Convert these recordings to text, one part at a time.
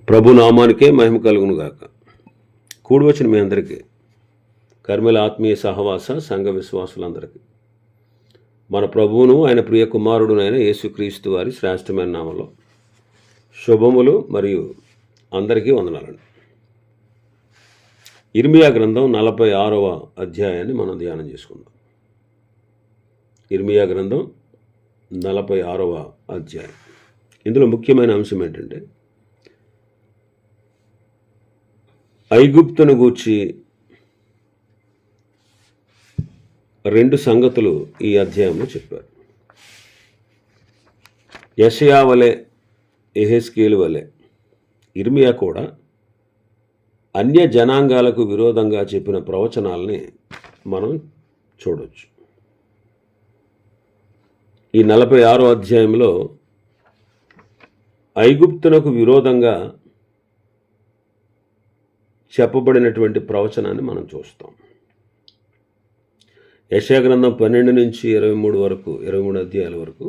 ప్రభు నామానికే మహిమ కలుగును గాక. కూడి వచ్చిన మీ అందరికీ, కర్మల ఆత్మీయ సహవాస సంఘ విశ్వాసులందరికీ మన ప్రభువును ఆయన ప్రియ కుమారుడునైన యేసుక్రీస్తు వారి శ్రేష్టమైన నామంలో శుభములు మరియు అందరికీ వందనాలండి. ఇర్మియా గ్రంథం 46వ అధ్యాయాన్ని మనం ధ్యానం చేసుకుందాం. ఇర్మియా గ్రంథం 46వ అధ్యాయం. ఇందులో ముఖ్యమైన అంశం ఏంటంటే, ఐగుప్తును గూర్చి రెండు సంగతులు ఈ అధ్యాయంలో చెప్పారు. యెషయా వలె, యెహెజ్కేలు వలె ఇర్మియా కూడా అన్య జనాంగాలకు విరోధంగా చెప్పిన ప్రవచనాల్ని మనం చూడవచ్చు. ఈ 46వ అధ్యాయంలో ఐగుప్తునకు విరోధంగా చెప్పబడినటువంటి ప్రవచనాన్ని మనం చూస్తాం. యెషయా గ్రంథం 12 నుంచి 23 వరకు, 23 అధ్యాయాల వరకు,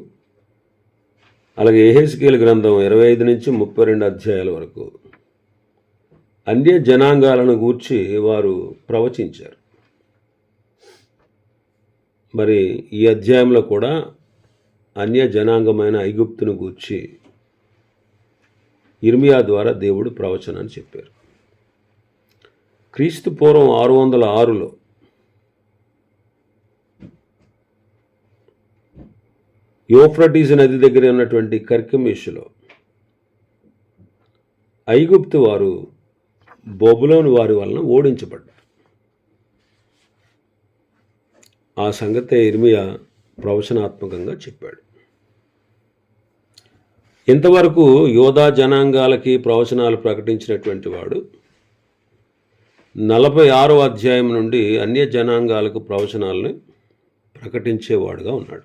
అలాగే యెహెజ్కేలు గ్రంథం 25 నుంచి 32 అధ్యాయాల వరకు అన్య జనాంగాలను గూర్చి వారు ప్రవచించారు. మరి ఈ అధ్యాయంలో కూడా అన్య జనాంగమైన ఐగుప్తును గూర్చి ఇర్మియా ద్వారా దేవుడు ప్రవచనాన్ని చెప్పారు. క్రీస్తు పూర్వం 606లో యూఫ్రటీస్ నది దగ్గర ఉన్నటువంటి కర్కెమిషులో ఐగుప్తు వారు బబులోను వారి వలన ఓడించబడ్డారు. ఆ సంగతే ఇర్మియా ప్రవచనాత్మకంగా చెప్పాడు. ఇంతవరకు యోధా జనాంగాలకి ప్రవచనాలు ప్రకటించినటువంటి వాడు 46వ అధ్యాయం నుండి అన్య జనాంగాలకు ప్రవచనాలను ప్రకటించేవాడుగా ఉన్నాడు.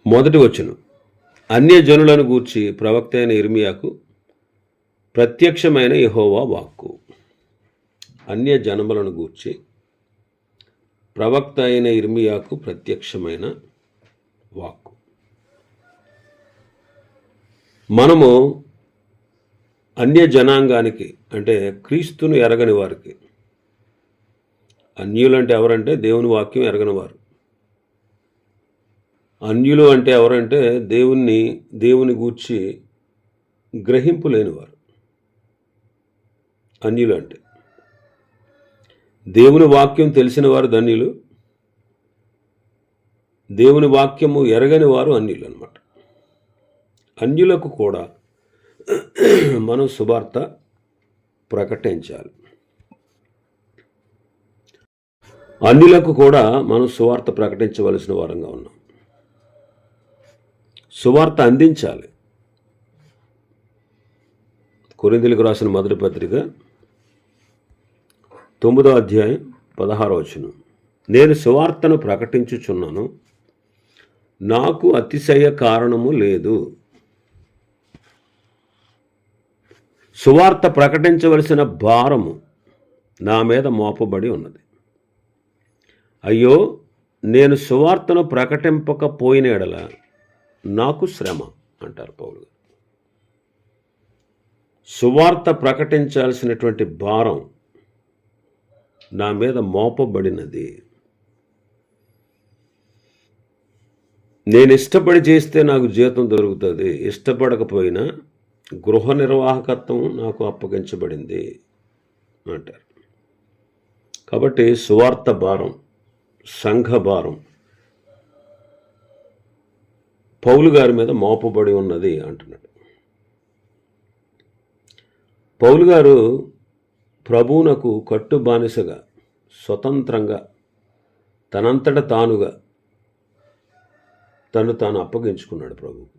మొదటి వచనం, అన్య జనులను గూర్చి ప్రవక్త అయిన ఇర్మియాకు ప్రత్యక్షమైన యెహోవా వాక్కు. అన్య జనములను గూర్చి ప్రవక్త అయిన ఇర్మియాకు ప్రత్యక్షమైన వాక్కు. మనము అన్య జనాంగానికి అంటే క్రీస్తును ఎరగని వారికి, అన్యులు అంటే ఎవరంటే దేవుని వాక్యం ఎరగని వారు. అన్యులు అంటే ఎవరంటే దేవుని గూర్చి గ్రహింపు లేనివారు. అన్యులు అంటే దేవుని వాక్యం తెలిసిన వారు ధన్యులు, దేవుని వాక్యము ఎరగని వారు అన్యులు అన్నమాట. అన్యులకు కూడా మనం సువార్త ప్రకటించాలి. అన్యులకు కూడా మనం సువార్త ప్రకటించవలసిన వారంగా ఉన్నాం. సువార్త అందించాలి. కొరింథీయులకు రాసిన మొదటి పత్రిక 9వ అధ్యాయం 16వ వచనం, నేను సువార్తను ప్రకటించుచున్నాను, నాకు అతిశయ కారణము లేదు. సువార్త ప్రకటించవలసిన భారము నా మీద మోపబడి ఉన్నది. అయ్యో, నేను సువార్తను ప్రకటింపకపోయిన ఎడల నాకు శ్రమ అంటారు పౌలు. సువార్త ప్రకటించాల్సినటువంటి భారం నా మీద మోపబడినది. నేను ఇష్టపడి చేస్తే నాకు జీతం దొరుకుతుంది, ఇష్టపడకపోయినా గృహ నిర్వాహకత్వం నాకు అప్పగించబడింది అంటారు. కాబట్టి సువార్త భారం, సంఘ భారం పౌలు గారి మీద మోపబడి ఉన్నది అంటున్నాడు. పౌలు గారు ప్రభువునకు కట్టు బానిసగా, స్వతంత్రంగా, తనంతట తానుగా తను తాను అప్పగించుకున్నాడు ప్రభువుకి.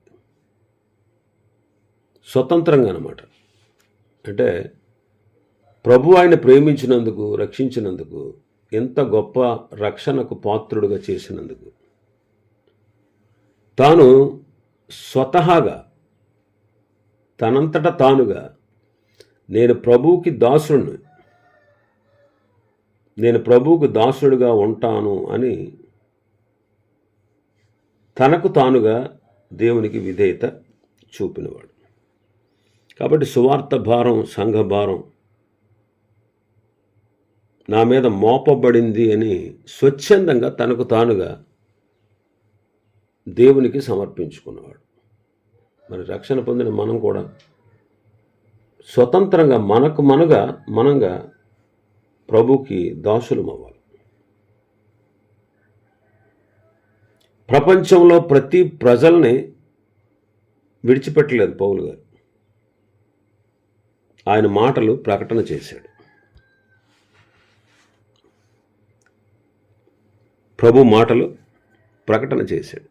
స్వతంత్రంగా అన్నమాట. అంటే ప్రభు ఆయన ప్రేమించినందుకు, రక్షించినందుకు, ఎంత గొప్ప రక్షణకు పాత్రుడుగా చేసినందుకు తాను స్వతహాగా తనంతట తానుగా నేను ప్రభువుకి దాసుడుగా ఉంటాను అని తనకు తానుగా దేవునికి విధేయత చూపినవాడు. కాబట్టి సువార్త భారం, సంఘ భారం నా మీద మోపబడింది అని స్వచ్ఛందంగా తనకు తానుగా దేవునికి సమర్పించుకున్నవాడు. మరి రక్షణ పొందిన మనం కూడా స్వతంత్రంగా మనంగా ప్రభుకి దాసులం అవ్వాలి. ప్రపంచంలో ప్రతి ప్రజల్ని విడిచిపెట్టలేదు పౌలు గారు. ఆయన మాటలు ప్రకటన చేశాడు. ప్రభు మాటలు ప్రకటన చేశాడు.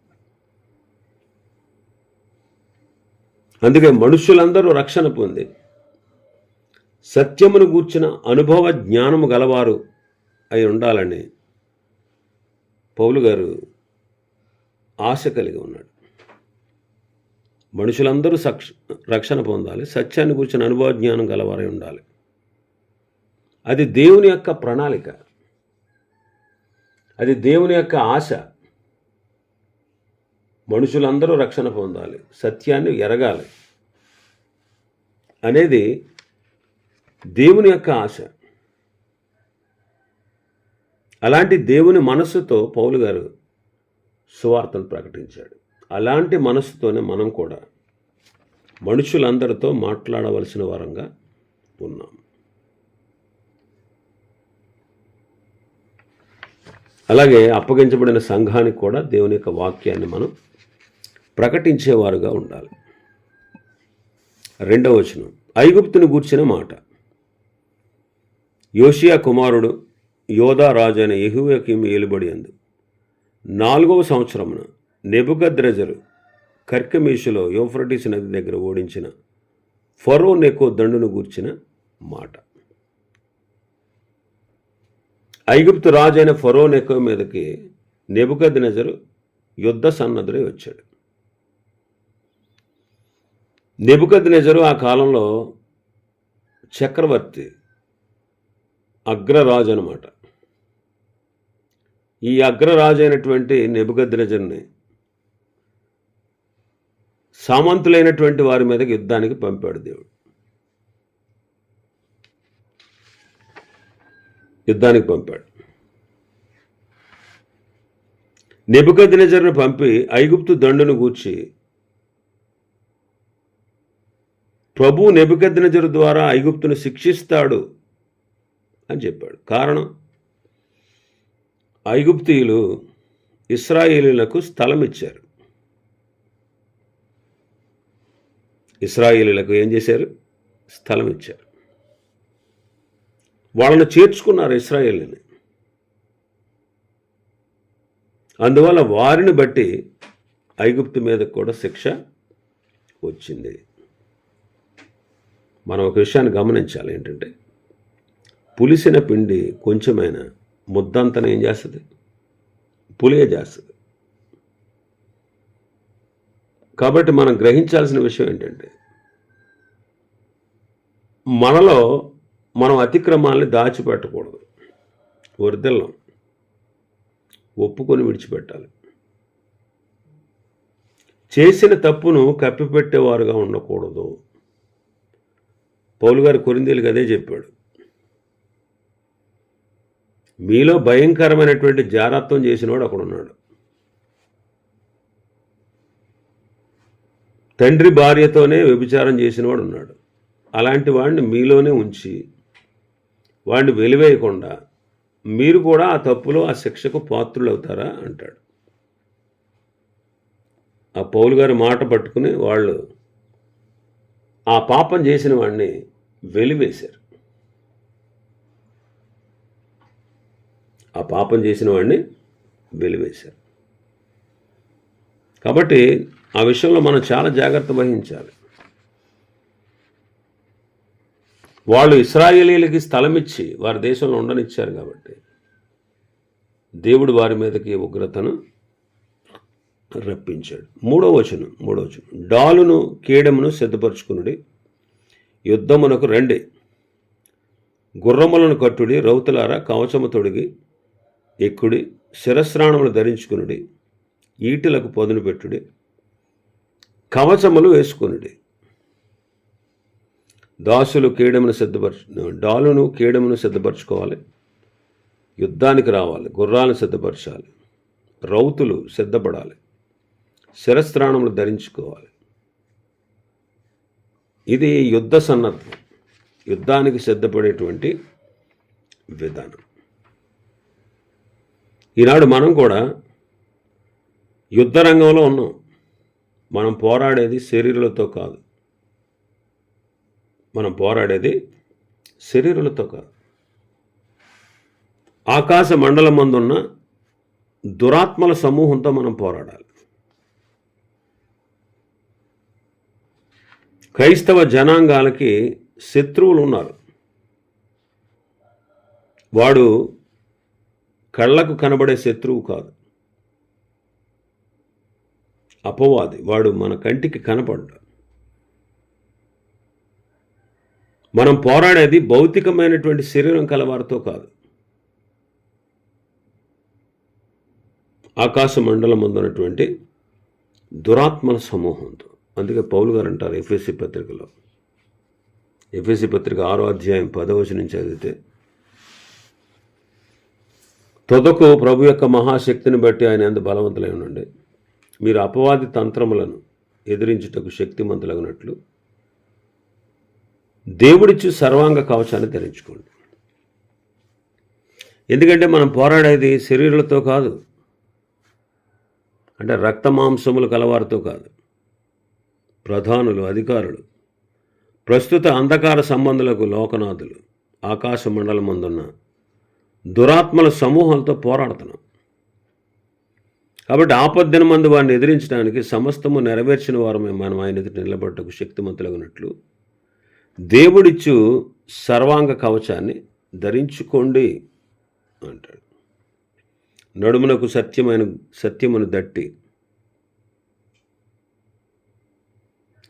అందుకే మనుషులందరూ రక్షణ పొంది సత్యమును గూర్చిన అనుభవ జ్ఞానము గలవారు అయి ఉండాలని పౌలు గారు ఆశ కలిగి ఉన్నాడు. మనుషులందరూ రక్షణ పొందాలి, సత్యాన్ని గూర్చిన అనుభవ జ్ఞానం గలవారై ఉండాలి. అది దేవుని యొక్క ప్రణాళిక, అది దేవుని యొక్క ఆశ. మనుషులందరూ రక్షణ పొందాలి, సత్యాన్ని ఎరగాలి అనేది దేవుని యొక్క ఆశ. అలాంటి దేవుని మనస్సుతో పౌలు గారు సువార్తను ప్రకటించాడు. అలాంటి మనస్సుతోనే మనం కూడా మనుషులందరితో మాట్లాడవలసిన వారంగా ఉన్నాం. అలాగే అప్పగించబడిన సంఘానికి కూడా దేవుని యొక్క వాక్యాన్ని మనం ప్రకటించేవారుగా ఉండాలి. 2వ వచనం, ఐగుప్తును గూర్చిన మాట. యోషియా కుమారుడు యోధా రాజు అయిన యెహోయాకీము ఏలుబడి యందు 4వ సంవత్సరమున నెబుకద్రెజరు కర్కెమీషులో యూఫ్రటీసు నది దగ్గర ఓడించిన ఫరో నెకో దండును గూర్చిన మాట. ఐగుప్తు రాజు అయిన ఫరో నెకో మీదకి నెబుకద్నెజరు యుద్ధ సన్నద్ధుడై వచ్చాడు. నెబుకద్నెజరు ఆ కాలంలో చక్రవర్తి, అగ్రరాజు అన్నమాట. ఈ అగ్రరాజు అయినటువంటి నెబుకద్నెజరుని సామంతులైనటువంటి వారి మీదకి యుద్ధానికి పంపాడు దేవుడు. యుద్ధానికి పంపాడు. నెబుకద్నెజరును పంపి ఐగుప్తు దండును గూర్చి ప్రభు నెబుకద్నెజరు ద్వారా ఐగుప్తును శిక్షిస్తాడు అని చెప్పాడు. కారణం, ఐగుప్తీయులు ఇశ్రాయేలీయులకు స్థలం ఇచ్చారు. ఇశ్రాయేలీయులకు ఏం చేశారు? స్థలం ఇచ్చారు. వాళ్ళను చేర్చుకున్నారు ఇశ్రాయేలీని. అందువల్ల వారిని బట్టి ఐగుప్తు మీద కూడా శిక్ష వచ్చింది. మనం ఒక విషయాన్ని గమనించాలి. ఏంటంటే, పులిసిన పిండి కొంచెమైనా ముద్దంతను ఏం చేస్తుంది? పులియ చేస్తుంది. కాబట్టి మనం గ్రహించాల్సిన విషయం ఏంటంటే, మనలో మనం అతిక్రమాలని దాచిపెట్టకూడదు. వర్ధిల్లం, ఒప్పుకొని విడిచిపెట్టాలి. చేసిన తప్పును కప్పిపెట్టేవారుగా ఉండకూడదు. పౌలు గారు కొరింథీయులకు అదే చెప్పాడు. మీలో భయంకరమైనటువంటి జారత్వం చేసినవాడు ఒకడున్నాడు. తండ్రి భార్యతోనే వ్యభిచారం చేసినవాడు ఉన్నాడు. అలాంటి వాడిని మీలోనే ఉంచి వాడిని వెలివేయకుండా మీరు కూడా ఆ తప్పులో ఆ శిక్షకు పాత్రులు అవుతారా అంటాడు. ఆ పౌలు గారి మాట పట్టుకుని వాళ్ళు ఆ పాపం చేసిన వాడిని వెలివేశారు. ఆ పాపం చేసిన వాడిని వెలివేశారు. కాబట్టి ఆ విషయంలో మనం చాలా జాగ్రత్త వహించాలి. వాళ్ళు ఇశ్రాయేలీయులకి స్థలం ఇచ్చి వారి దేశంలో ఉండనిచ్చారు కాబట్టి దేవుడు వారి మీదకి ఉగ్రతను రప్పించాడు. 3వ వచనం, డాలును కీడమును సిద్ధపరచుకునుడి, యుద్ధమునకు రండి, గుర్రములను కట్టుడి, రౌతులారా కవచము తొడిగి ఎక్కుడి, శిరస్త్రాణములు ధరించుకునుడి, ఈటెలకు పదును పెట్టుడి, కవచములు వేసుకొనుడి. డాలును కేడమును సిద్ధపరచుకోవాలి. యుద్ధానికి రావాలి. గుర్రాలను సిద్ధపరచాలి. రౌతులు సిద్ధపడాలి. శిరస్త్రాణములు ధరించుకోవాలి. ఇది యుద్ధ సన్నద్ధం, యుద్ధానికి సిద్ధపడేటువంటి విధానం. ఈనాడు మనం కూడా యుద్ధ రంగంలో ఉన్నాం. మనం పోరాడేది శరీరులతో కాదు. ఆకాశ మండలం మందున్న దురాత్మల సమూహంతో మనం పోరాడాలి. క్రైస్తవ జనాంగాలకి శత్రువులు ఉన్నారు. వాడు కళ్ళకు కనబడే శత్రువు కాదు, అపవాది. వాడు మన కంటికి కనపడ్డా. మనం పోరాడేది భౌతికమైనటువంటి శరీరం కలవారితో కాదు, ఆకాశ మండలం ముందున్నటువంటి దురాత్మల సమూహంతో. అందుకే పౌలు గారు అంటారు ఎఫెసీ పత్రికలో, ఎఫెసీ పత్రిక 6వ అధ్యాయం 10వ వచనం చదివితే, తొదకు ప్రభు యొక్క మహాశక్తిని బట్టి ఆయన యందు బలవంతులై ఉండండి, మీరు అపవాది తంత్రములను ఎదిరించుటకు శక్తిమంతులగినట్లు దేవుడిచ్చు సర్వాంగ కవచాన్ని ధరించుకోండి. ఎందుకంటే మనం పోరాడేది శరీరాలతో కాదు, అంటే రక్త మాంసములు కలవారితో కాదు. ప్రధానులు, అధికారులు, ప్రస్తుత అంధకార సంబంధులకు లోకనాథులు, ఆకాశ మండలం ముందున్న దురాత్మల సమూహాలతో పోరాడుతున్నాం. కాబట్టి ఆపద్దినమందు వారిని ఎదిరించడానికి సమస్తము నెరవేర్చిన వారమే మనం ఆయన ఎదుట నిలబడటకు శక్తిమంతులగినట్లు దేవుడిచ్చు సర్వాంగ కవచాన్ని ధరించుకోండి అంటాడు. నడుమునకు సత్యమును దట్టి,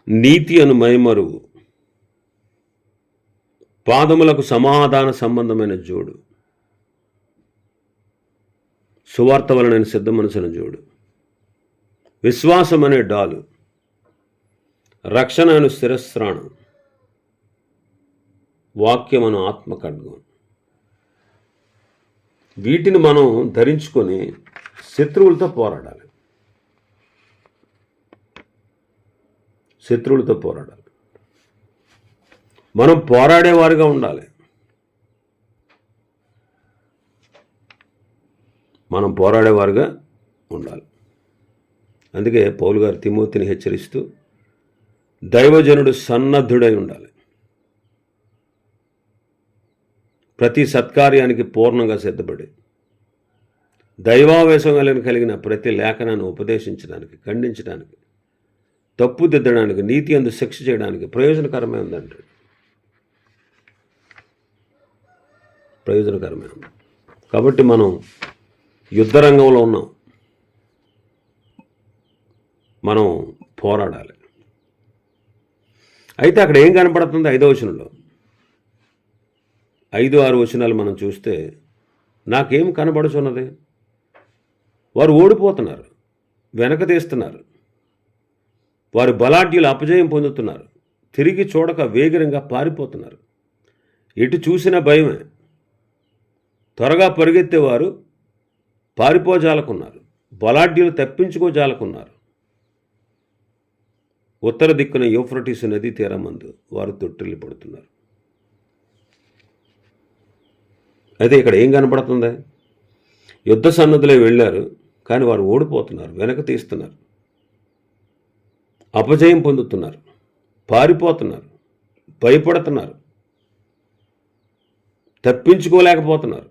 నీతి అను మైమరువు, పాదములకు సమాధాన సంబంధమైన జోడు, సువార్త వలన సిద్ధ మనసున జోడు, విశ్వాసం అనే డాలు, రక్షణ అను శిరస్త్రాణం, వాక్యమను ఆత్మఖడ్గం. వీటిని మనం ధరించుకొని శత్రువులతో పోరాడాలి. మనం పోరాడేవారుగా ఉండాలి. అందుకే పౌలు గారు తిమోతిని హెచ్చరిస్తూ దైవజనుడు సన్నద్ధుడై ఉండాలి, ప్రతి సత్కార్యానికి పూర్ణంగా సిద్ధపడి, దైవావేశం కలిగిన ప్రతి లేఖనాన్ని ఉపదేశించడానికి, ఖండించడానికి, తప్పుదిద్దడానికి, నీతి అందు శిక్ష చేయడానికి ప్రయోజనకరమే ఉంది. కాబట్టి మనం యుద్ధ రంగంలో ఉన్నాం, మనం పోరాడాలి. అయితే అక్కడ ఏం కనపడుతుంది? 5వ వచనంలో 5-6 వచనాలు మనం చూస్తే నాకేం కనబడుచున్నది? వారు ఓడిపోతున్నారు, వెనక తీస్తున్నారు, వారు బలాఢ్యులు అపజయం పొందుతున్నారు, తిరిగి చూడక వేగరంగా పారిపోతున్నారు, ఎటు చూసినా భయమే, త్వరగా పరిగెత్తేవారు పారిపోజాలకున్నారు, బలాఢ్యులు తప్పించుకోజాలకున్నారు. ఉత్తర దిక్కున యూఫ్రటీసు నదీ తీరమందు వారు తొట్టిల్లి పడుతున్నారు. అయితే ఇక్కడ ఏం కనపడుతుంది? యుద్ధ సన్నద్ధులై వెళ్ళారు, కానీ వారు ఓడిపోతున్నారు, వెనక తీస్తున్నారు, అపజయం పొందుతున్నారు, పారిపోతున్నారు, భయపడుతున్నారు, తప్పించుకోలేకపోతున్నారు.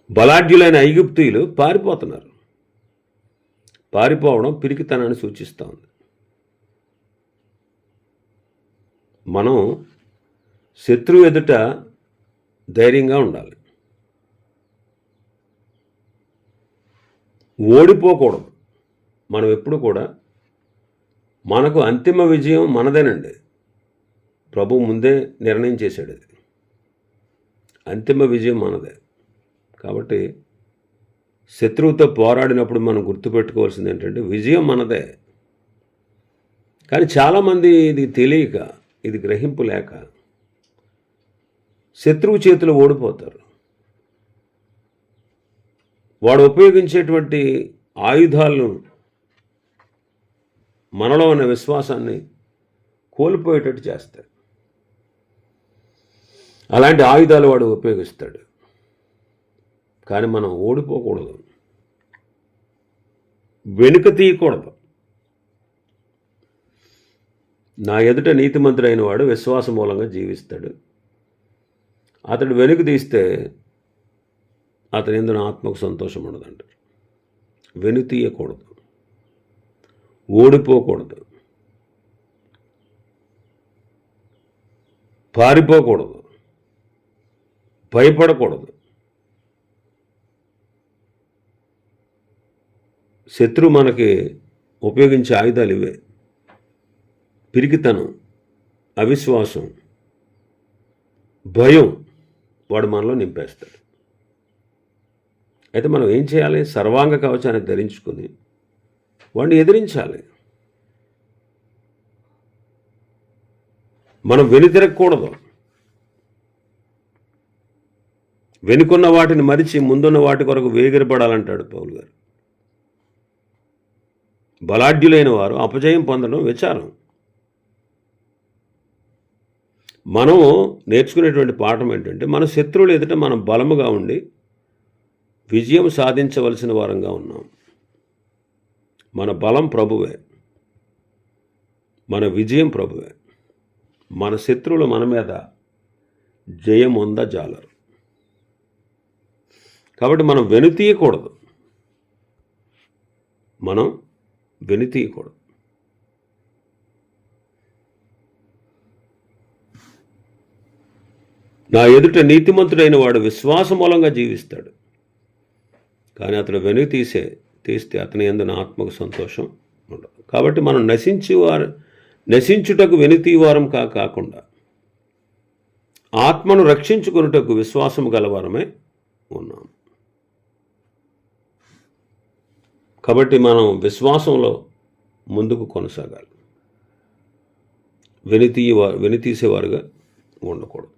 బలాఢ్యులైన ఐగుప్తీయులు పారిపోతున్నారు. పారిపోవడం పిరికితనాన్ని సూచిస్తూ ఉంది. మనం శత్రువు ఎదుట ధైర్యంగా ఉండాలి, ఓడిపోకూడదు. మనం ఎప్పుడు కూడా మనకు అంతిమ విజయం మనదేనండి. ప్రభు ముందే నిర్ణయం చేశాడు, అది అంతిమ విజయం మనదే. కాబట్టి శత్రువుతో పోరాడినప్పుడు మనం గుర్తుపెట్టుకోవాల్సింది ఏంటంటే విజయం మనదే. కానీ చాలామంది ఇది తెలియక, ఇది గ్రహింపు లేక శత్రువు చేతిలో ఓడిపోతారు. వాడు ఉపయోగించేటువంటి ఆయుధాలను మనలో ఉన్న విశ్వాసాన్ని కోల్పోయేటట్టు చేస్తాడు. అలాంటి ఆయుధాలు వాడు ఉపయోగిస్తాడు. కానీ మనం ఓడిపోకూడదు, వెనుక తీయకూడదు. నా ఎదుట నీతిమంతుడైన వాడు విశ్వాస మూలంగా జీవిస్తాడు. అతడు వెనుక తీస్తే అతని యందు ఆత్మకు సంతోషం ఉండదంటారు. వెనుక తీయకూడదు, ఓడిపోకూడదు, పారిపోకూడదు, భయపడకూడదు. శత్రువు మనకి ఉపయోగించే ఆయుధాలు ఇవే: పిరికితనం, అవిశ్వాసం, భయం. వాడు మనలో నింపేస్తాడు. అయితే మనం ఏం చేయాలి? సర్వాంగ కవచాన్ని ధరించుకొని వాడిని ఎదిరించాలి. మనం వెనుతిరగకూడదు. వెనుకున్న వాటిని మరిచి ముందున్న వాటి కొరకు వేగిరపడాలంటాడు పౌలు గారు. బలాఢ్యులైన వారు అపజయం పొందడం విచారం. మనం నేర్చుకునేటువంటి పాఠం ఏంటంటే, మన శత్రువులు ఎదుట మనం బలముగా ఉండి విజయం సాధించవలసిన వారంగా ఉన్నాం. మన బలం ప్రభువే, మన విజయం ప్రభువే. మన శత్రువులు మన మీద జయం జాలరు. కాబట్టి మనం వెనుతీయకూడదు, మనం వెనుతీయకూడదు. నా ఎదుట నీతిమంతుడైన వాడు విశ్వాస మూలంగా జీవిస్తాడు. కానీ అతడు వెనుక తీస్తే అతని యందు ఆత్మకు సంతోషం ఉండదు. కాబట్టి మనం నశించుటకు వెనుతీవారం కాకుండా ఆత్మను రక్షించుకొనుటకు విశ్వాసము గలవారమే ఉన్నాం. కాబట్టి మనం విశ్వాసంలో ముందుకు కొనసాగాలి, వెనుతీసేవారుగా ఉండకూడదు.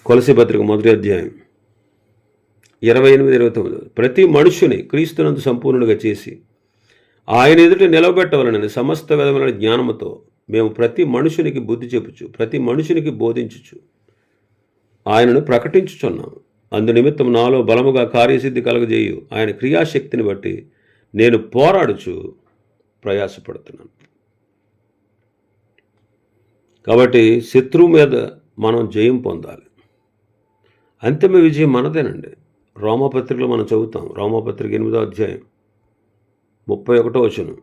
కొలసీ పత్రిక 1వ అధ్యాయం 28-29. ప్రతి మనుష్యుని క్రీస్తునందు సంపూర్ణుడిగా చేసి ఆయన ఎదుట నిలవబెట్టవలనని సమస్త విధమైన జ్ఞానముతో మేము ప్రతి మనుషునికి బుద్ధి చెప్పుచు, ప్రతి మనుషునికి బోధించుచు ఆయనను ప్రకటించుచున్నాము. అందునిమిత్తం నాలో బలముగా కార్యసిద్ధి కలగజేయు ఆయన క్రియాశక్తిని బట్టి నేను పోరాడుచు ప్రయాసపడుతున్నాను. కాబట్టి శత్రువు మీద మనం జయం పొందాలి. అంతిమ విజయం మనదేనండి. రోమాపత్రికలో మనం చదువుతాం. రోమాపత్రిక 8వ అధ్యాయం 31వ వచనం,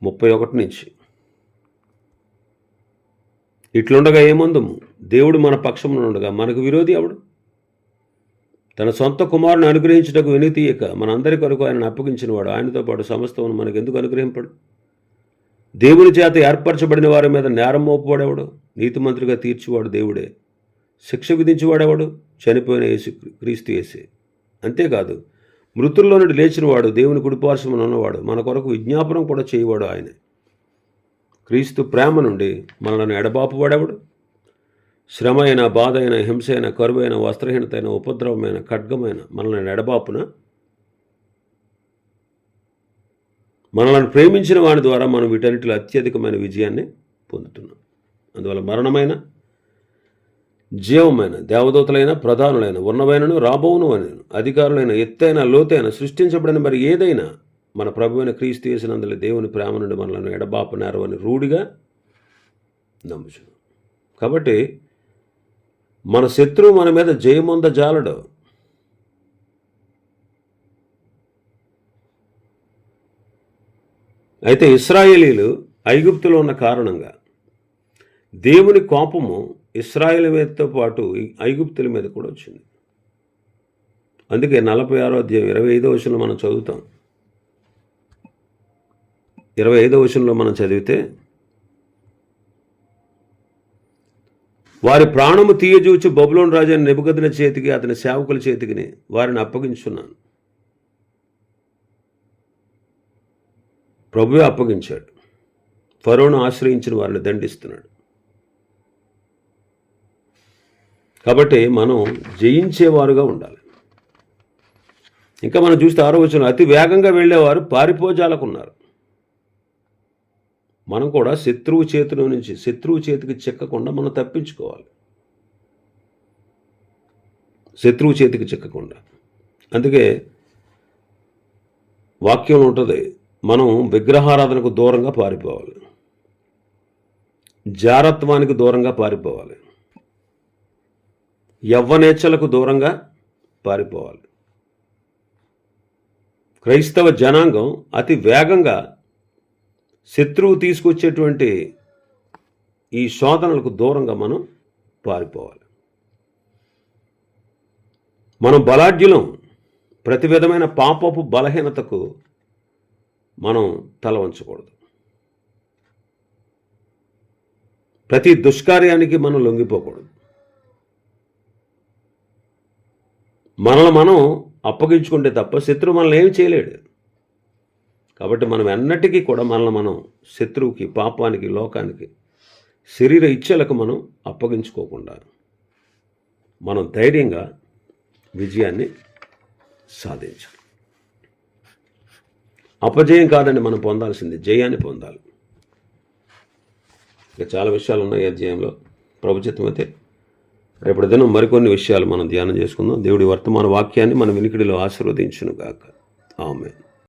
31 నుంచి. ఇట్లుండగా ఏమందుము? దేవుడు మన పక్షమున ఉండగా మనకు విరోధి ఎవడు? తన సొంత కుమారుని అనుగ్రహించుటకు వెనుతీయక మనందరి కొరకు ఆయనను అప్పగించిన వాడు ఆయనతో పాటు సమస్తమును మనకెందుకు అనుగ్రహింపడు? దేవుని చేత ఏర్పరచబడిన వారి మీద నేరం మోపువాడెవడు? నీతిమంతుడిగా తీర్చివాడు దేవుడే. శిక్ష విధించేవాడెవడు? చనిపోయిన క్రీస్తు యేసే. అంతేకాదు, మృతుల్లో నుండి లేచినవాడు, దేవుని కుడిపార్శ్వమున ఉన్నవాడు, మన కొరకు విజ్ఞాపనం కూడా చేయవాడు ఆయనే. క్రీస్తు ప్రేమ నుండి మనలను ఎడబాపువాడెవడు? శ్రమ అయిన, బాధ అయిన, హింస అయిన, కరువైన, వస్త్రహీనత అయిన, ఉపద్రవమైన, ఖడ్గమైన మనల్ని ఎడబాపున? మనలను ప్రేమించిన వాని ద్వారా మనం వీటన్నిటిలో అత్యధికమైన విజయాన్ని పొందుతున్నాం. అందువల్ల మరణమైన, జీవమైన, దేవదూతలైన, ప్రధానులైన, ఉన్నవైనను రాబోవును అయినను, అధికారులైన, ఎత్తైన, లోతైన, సృష్టించబడిన మరి ఏదైనా మన ప్రభువైన క్రీస్తు యేసునందుల దేవుని ప్రేమ నుండి మనలను ఎడబాపనారు అని రూఢిగా నమ్ముచున్నాం. కాబట్టి మన శత్రువు మన మీద జయమొంద జాలడు. అయితే ఇశ్రాయేలీలు ఐగుప్తులో ఉన్న కారణంగా దేవుని కోపము ఇశ్రాయేలు మీదతో పాటు ఐగుప్తుల మీద కూడా వచ్చింది. అందుకే 46వ అధ్యాయం 25వ వచనంలో మనం చదువుతాం. 25వ వచనంలో మనం చదివితే, వారి ప్రాణము తీయజూచి బబులోను రాజు అయిన నెబుకద్నెజరు చేతికి అతని సేవకుల చేతికి వారిని అప్పగించున్నాను. ప్రభువే అప్పగించాడు. ఫరోను ఆశ్రయించిన వారిని దండిస్తున్నాడు. కాబట్టి మనం జయించేవారుగా ఉండాలి. ఇంకా మనం చూస్తే 6వ వచనం, అతి వేగంగా వెళ్ళేవారు పారిపోజాలకున్నారు. మనం కూడా శత్రువు చేతికి చిక్కకుండా మనం తప్పించుకోవాలి. శత్రువు చేతికి చిక్కకుండా. అందుకే వాక్యం ఉంటుంది, మనం విగ్రహారాధనకు దూరంగా పారిపోవాలి, జారత్వానికి దూరంగా పారిపోవాలి, యవ్వనేచ్ఛలకు దూరంగా పారిపోవాలి. క్రైస్తవ జనాంగం అతి వేగంగా శత్రువు తీసుకొచ్చేటువంటి ఈ శోధనలకు దూరంగా మనం పారిపోవాలి. మనం బలాఢ్యులం. ప్రతి విధమైన పాపపు బలహీనతకు మనం తల వంచకూడదు. ప్రతి దుష్కార్యానికి మనం లొంగిపోకూడదు. మనల్ని మనం అప్పగించుకుంటే తప్ప శత్రువు మనల్ని ఏం చేయలేడు. కాబట్టి మనం ఎన్నటికీ కూడా మనల్ని మనం శత్రువుకి, పాపానికి, లోకానికి, శరీర ఇచ్ఛలకు మనం అప్పగించుకోకుండా మనం ధైర్యంగా విజయాన్ని సాధించాలి. అపజయం కాదండి మనం పొందాల్సింది, జయాన్ని పొందాలి. ఇంకా చాలా విషయాలు ఉన్నాయి ఈ అధ్యాయంలో. ప్రభు చిత్తమైతే రేపటి దినం మరికొన్ని విషయాలు మనం ధ్యానం చేసుకుందాం. దేవుడి వర్తమాన వాక్యాన్ని మన వినికిడిలో ఆశీర్వదించును గాక. ఆమేన్.